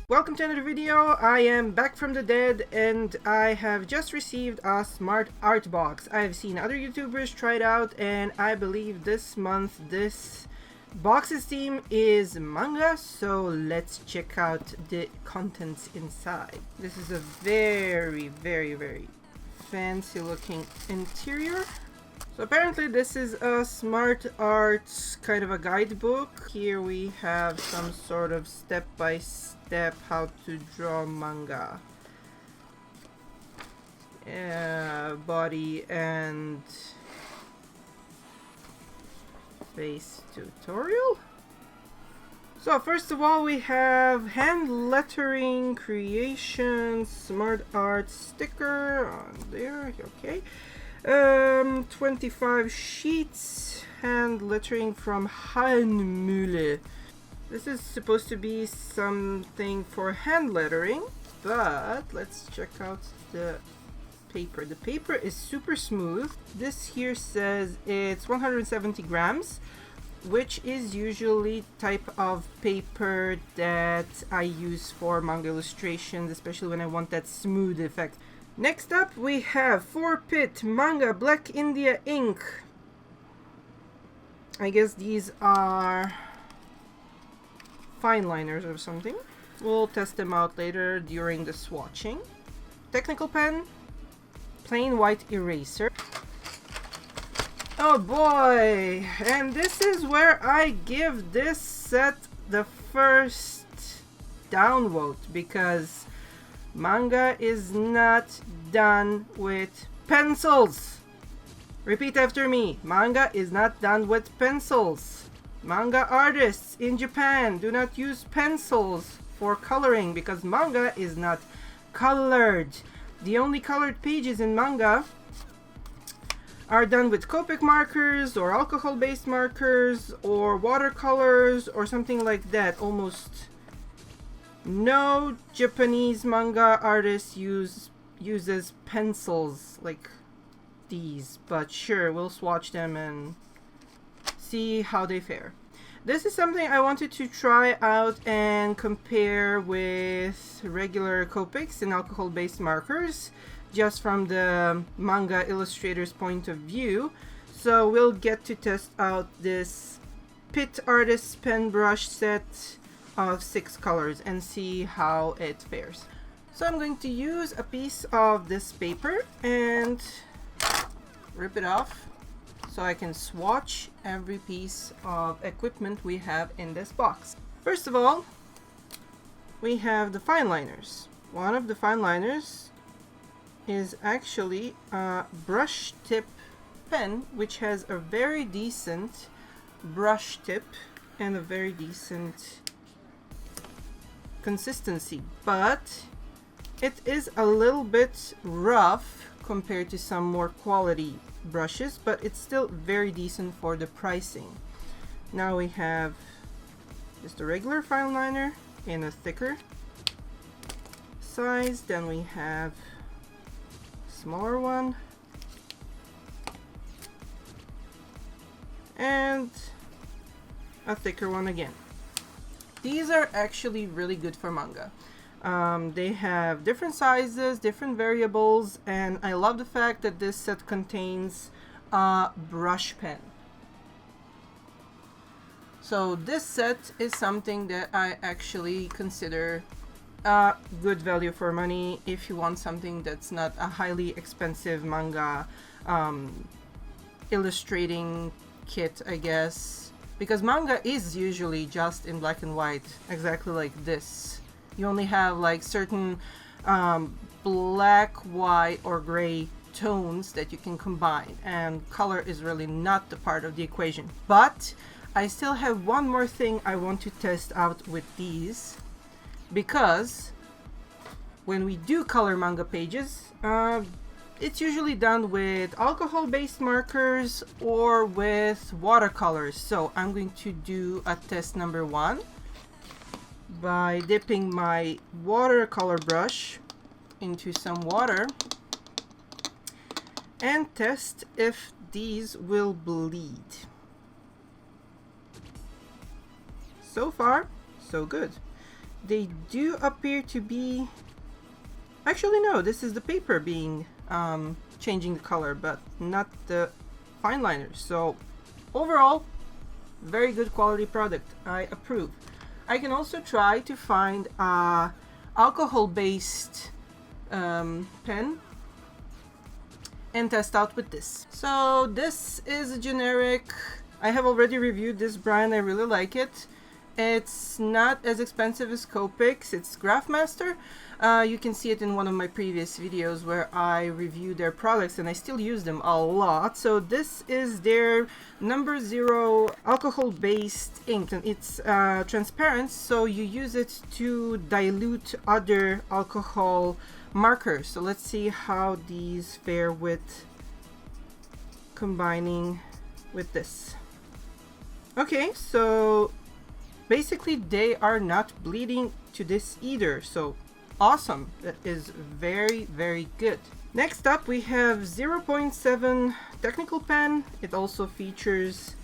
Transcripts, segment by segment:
Welcome to another video. I am back from the dead and I have just received a smart art box. I have seen other YouTubers try it out and I believe this month this box's theme is manga, so let's check out the contents inside. This is a very fancy looking interior. So apparently this is a smart art kind of a guidebook. Here we have some sort of step-by-step how to draw manga. Body and face tutorial. So first of all we have hand lettering creation, smart art sticker on there, okay. 25 sheets, hand lettering from Mühle. This is supposed to be something for hand lettering, but let's check out the paper. The paper is super smooth. This here says it's 170 grams, which is usually type of paper that I use for manga illustrations, especially when I want that smooth effect. Next up we have 4-Pit Manga Black India ink. I guess these are fine liners or something. We'll test them out later during the swatching. Technical pen, plain white eraser. Oh boy! And this is where I give this set the first downvote, because manga is not done with pencils. Repeat after me. Manga is not done with pencils. Manga artists in Japan do not use pencils for coloring because manga is not colored. The only colored pages in manga are done with Copic markers or alcohol-based markers or watercolors or something like that. Almost no Japanese manga artist uses pencils like these, but sure, we'll swatch them and see how they fare. This is something I wanted to try out and compare with regular Copics and alcohol-based markers, just from the manga illustrator's point of view. So we'll get to test out this Pit Artist pen brush set of 6 colors and see how it fares. So I'm going to use a piece of this paper and rip it off so I can swatch every piece of equipment we have in this box. First of all, we have the fine liners. One of the fine liners is actually a brush tip pen, which has a very decent brush tip and a very decent consistency, but it is a little bit rough compared to some more quality brushes, but it's still very decent for the pricing. Now we have just a regular fine liner in a thicker size, then we have a smaller one and a thicker one again. These are actually really good for manga. They have different sizes, different variables, and I love the fact that this set contains a brush pen. So this set is something that I actually consider a good value for money if you want something that's not a highly expensive manga illustrating kit, I guess. Because manga is usually just in black and white, exactly like this. You only have like certain black, white, or gray tones that you can combine, and color is really not the part of the equation. But I still have one more thing I want to test out with these, because when we do color manga pages, it's usually done with alcohol-based markers or with watercolors. So I'm going to do a test number 1 by dipping my watercolor brush into some water and test if these will bleed. so far, so good. They do appear to be... Actually, no, this is the paper being changing the color, but not the fine liners. So overall, very good quality product. I approve. I can also try to find a alcohol-based pen and test out with this. So this is a generic. I have already reviewed this brand. I really like it. It's not as expensive as Copics. It's Graphmaster. You can see it in one of my previous videos where I reviewed their products, and I still use them a lot. So this is their number 0 alcohol-based ink, and it's transparent, so you use it to dilute other alcohol markers. So let's see how these fare with combining with this. Okay, so basically they are not bleeding to this either, so awesome. That is very, very good. Next up we have 0.7 technical pen. It also features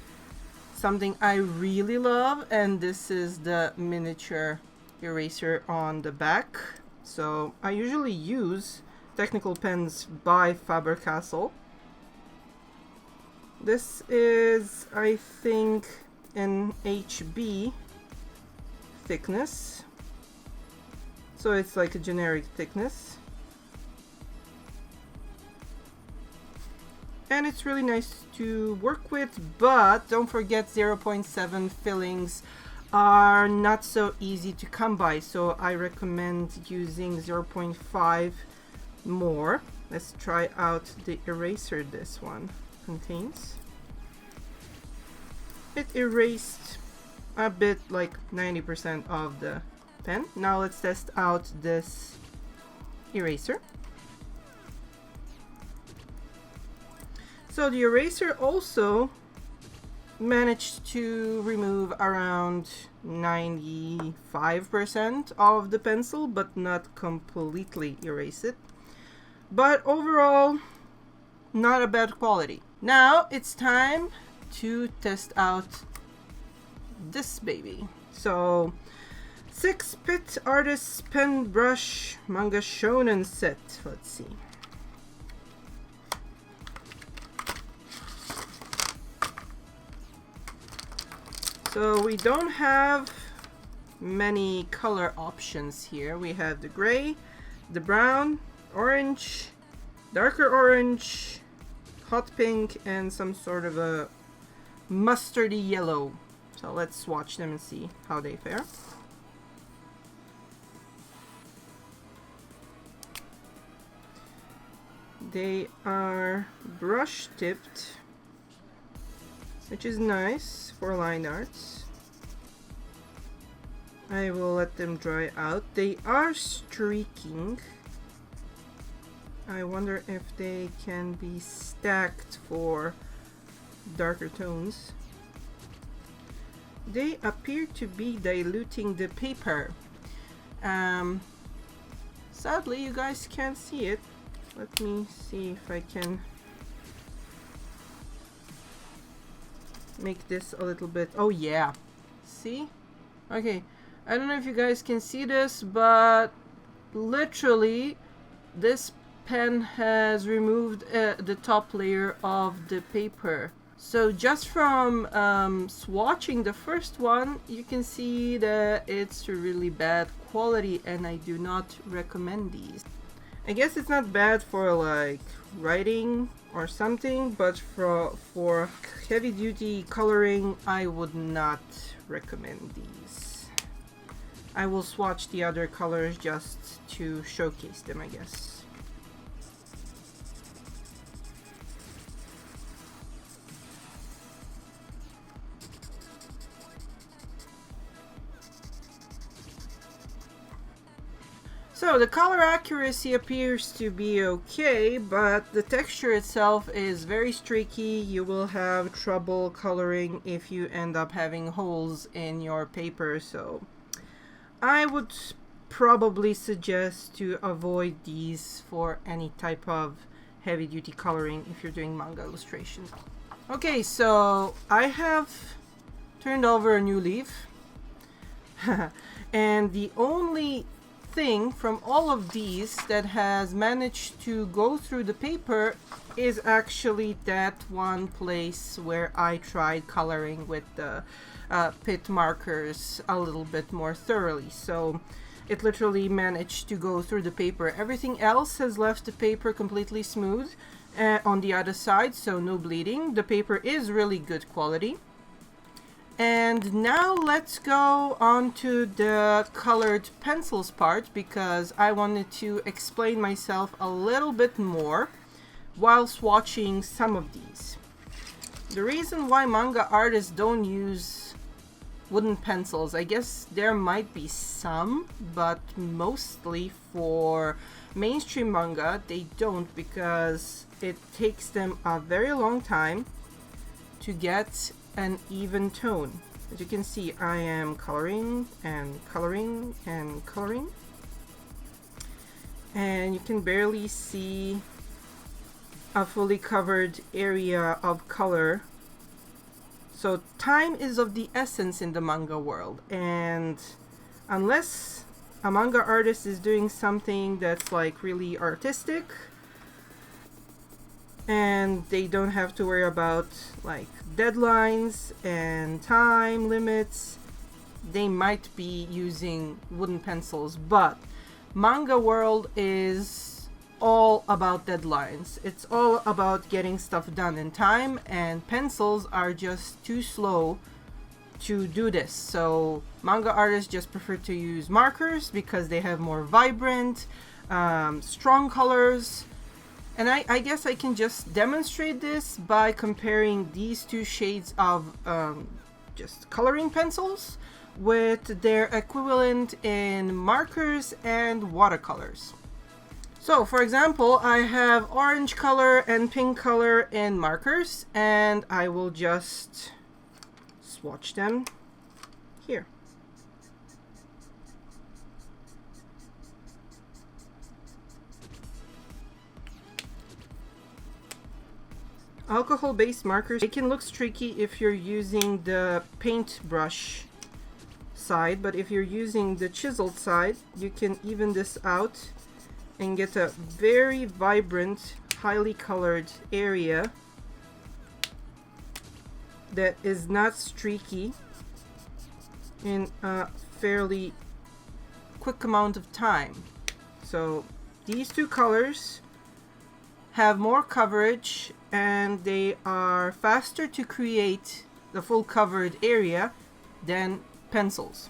something I really love, and this is the miniature eraser on the back. So I usually use technical pens by Faber-Castell. This is, I think, an HB thickness, so it's like a generic thickness, and it's really nice to work with. But don't forget, 0.7 fillings are not so easy to come by, so I recommend using 0.5 more. Let's try out the eraser this one contains. It erased a bit, like 90% of the pen. Now let's test out this eraser. So the eraser also managed to remove around 95% of the pencil, but not completely erase it. But overall, not a bad quality. Now it's time to test out this baby. So 6-Pit Artist Pen Brush Manga Shonen set. Let's see. So we don't have many color options here. We have the gray, the brown, orange, darker orange, hot pink, and some sort of a mustardy yellow. So let's swatch them and see how they fare. They are brush tipped, which is nice for line arts. I will let them dry out. They are streaking. I wonder if they can be stacked for darker tones. They appear to be diluting the paper. Sadly, you guys can't see it. Let me see if I can make this a little bit. Oh yeah, see? Okay, I don't know if you guys can see this, but literally this pen has removed the top layer of the paper. So just from swatching the first one, you can see that it's really bad quality, and I do not recommend these. I guess it's not bad for like writing or something, but for heavy duty coloring, I would not recommend these. I will swatch the other colors just to showcase them, I guess. So the color accuracy appears to be okay, but the texture itself is very streaky. You will have trouble coloring if you end up having holes in your paper, so I would probably suggest to avoid these for any type of heavy duty coloring if you're doing manga illustrations. Okay, so I have turned over a new leaf. And the only thing from all of these that has managed to go through the paper is actually that one place where I tried coloring with the pit markers a little bit more thoroughly. So it literally managed to go through the paper. Everything else has left the paper completely smooth on the other side, so no bleeding. The paper is really good quality. And now let's go on to the colored pencils part, because I wanted to explain myself a little bit more while swatching some of these. The reason why manga artists don't use wooden pencils, I guess there might be some, but mostly for mainstream manga they don't, because it takes them a very long time to get an even tone. As you can see, I am coloring and coloring and coloring, and you can barely see a fully covered area of color. So time is of the essence in the manga world, and unless a manga artist is doing something that's like really artistic and they don't have to worry about like deadlines and time limits, they might be using wooden pencils. But manga world is all about deadlines. It's all about getting stuff done in time, and pencils are just too slow to do this. So manga artists just prefer to use markers because they have more vibrant, strong colors. And I guess I can just demonstrate this by comparing these two shades of just coloring pencils with their equivalent in markers and watercolors. So for example, I have orange color and pink color in markers, and I will just swatch them here. Alcohol-based markers, it can look streaky if you're using the paintbrush side, but if you're using the chiseled side, you can even this out and get a very vibrant, highly colored area that is not streaky in a fairly quick amount of time. So these two colors have more coverage, and they are faster to create the full covered area than pencils.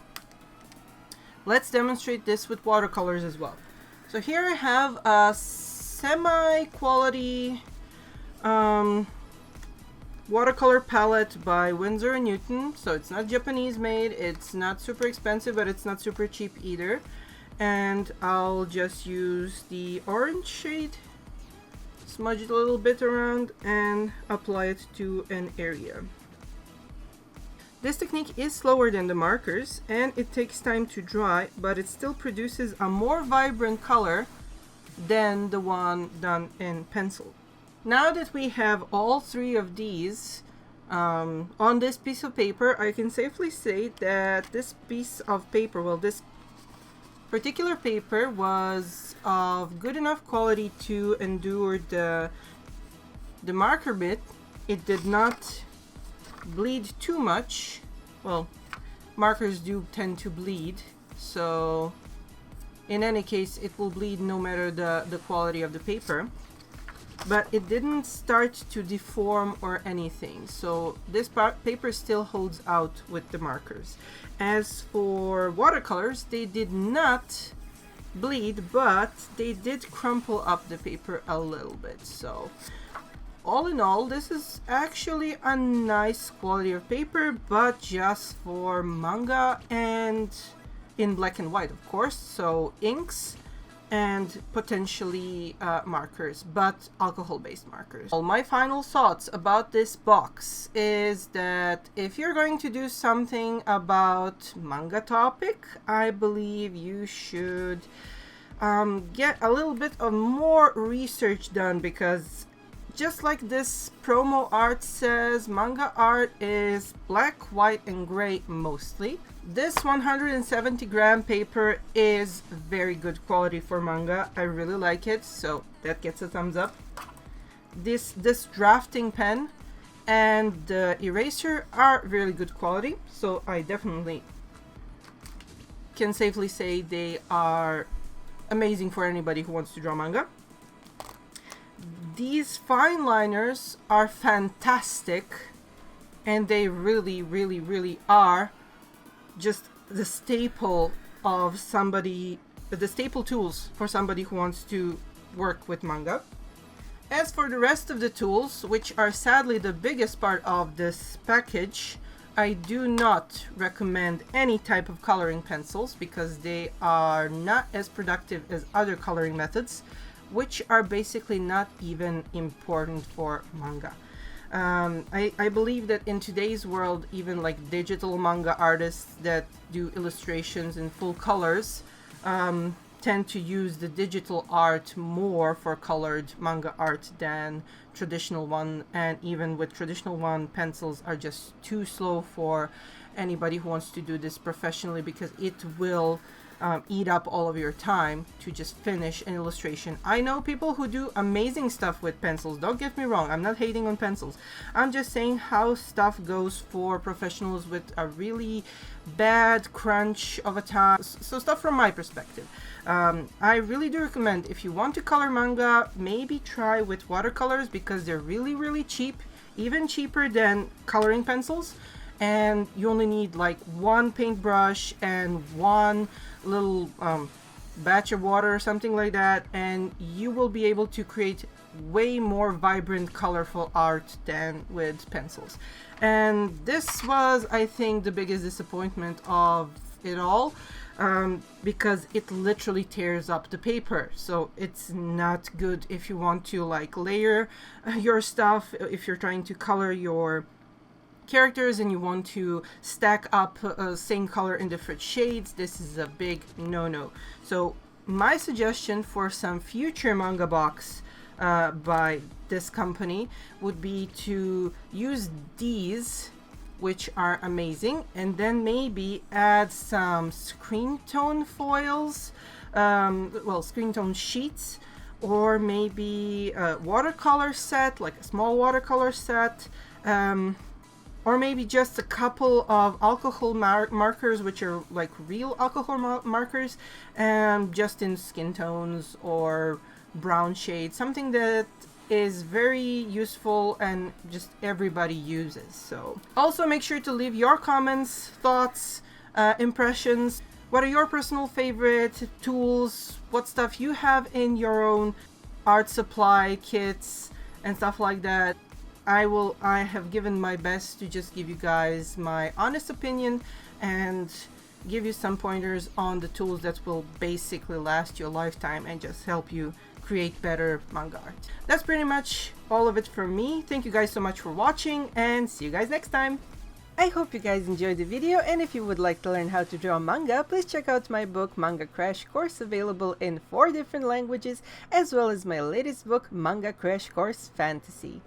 Let's demonstrate this with watercolors as well. So here I have a semi-quality watercolor palette by Winsor & Newton. So it's not Japanese made, it's not super expensive, but it's not super cheap either. And I'll just use the orange shade, smudge it a little bit around, and apply it to an area. This technique is slower than the markers, and it takes time to dry, but it still produces a more vibrant color than the one done in pencil. Now that we have all three of these on this piece of paper, I can safely say that this piece of paper, well, this particular paper was of good enough quality to endure the marker bit. It did not bleed too much. Well, markers do tend to bleed, so in any case it will bleed no matter the quality of the paper, but it didn't start to deform or anything, so this paper still holds out with the markers. As for watercolors, they did not bleed, but they did crumple up the paper a little bit. So all in all, this is actually a nice quality of paper, but just for manga and in black and white, of course. So inks and potentially markers, but alcohol-based markers. Well, my final thoughts about this box is that if you're going to do something about manga topic, I believe you should get a little bit of more research done, because just like this promo art says, manga art is black, white, and gray mostly. This 170 gram paper is very good quality for manga. I really like it, so that gets a thumbs up. This drafting pen and the eraser are really good quality, so I definitely can safely say they are amazing for anybody who wants to draw manga. These fine liners are fantastic, and they really are just the staple of somebody, the staple tools for somebody who wants to work with manga. As for the rest of the tools, which are sadly the biggest part of this package, I do not recommend any type of coloring pencils because they are not as productive as other coloring methods, which are basically not even important for manga. I believe that in today's world, even like digital manga artists that do illustrations in full colors tend to use the digital art more for colored manga art than traditional one, and even with traditional one, pencils are just too slow for anybody who wants to do this professionally because it will eat up all of your time to just finish an illustration. I know people who do amazing stuff with pencils, don't get me wrong, I'm not hating on pencils. I'm just saying how stuff goes for professionals with a really bad crunch of a time. So stuff from my perspective. I really do recommend, if you want to color manga, maybe try with watercolors because they're really cheap, even cheaper than coloring pencils. And you only need like one paintbrush and one little batch of water or something like that, and you will be able to create way more vibrant, colorful art than with pencils. And this was, I think, the biggest disappointment of it all, because it literally tears up the paper. So it's not good if you want to like layer your stuff, if you're trying to color your characters and you want to stack up same color in different shades. This is a big no-no. So my suggestion for some future manga box by this company would be to use these, which are amazing, and then maybe add some screen tone foils, well, screen tone sheets, or maybe a watercolor set, like a small watercolor set, or maybe just a couple of alcohol markers, which are like real alcohol markers, and just in skin tones or brown shades, something that is very useful and just everybody uses. So also make sure to leave your comments, thoughts, impressions. What are your personal favorite tools? What stuff you have in your own art supply kits and stuff like that. I have given my best to just give you guys my honest opinion and give you some pointers on the tools that will basically last you a lifetime and just help you create better manga art. That's pretty much all of it from me. Thank you guys so much for watching, and see you guys next time. I hope you guys enjoyed the video, and if you would like to learn how to draw manga, please check out my book Manga Crash Course, available in 4 different languages, as well as my latest book Manga Crash Course Fantasy.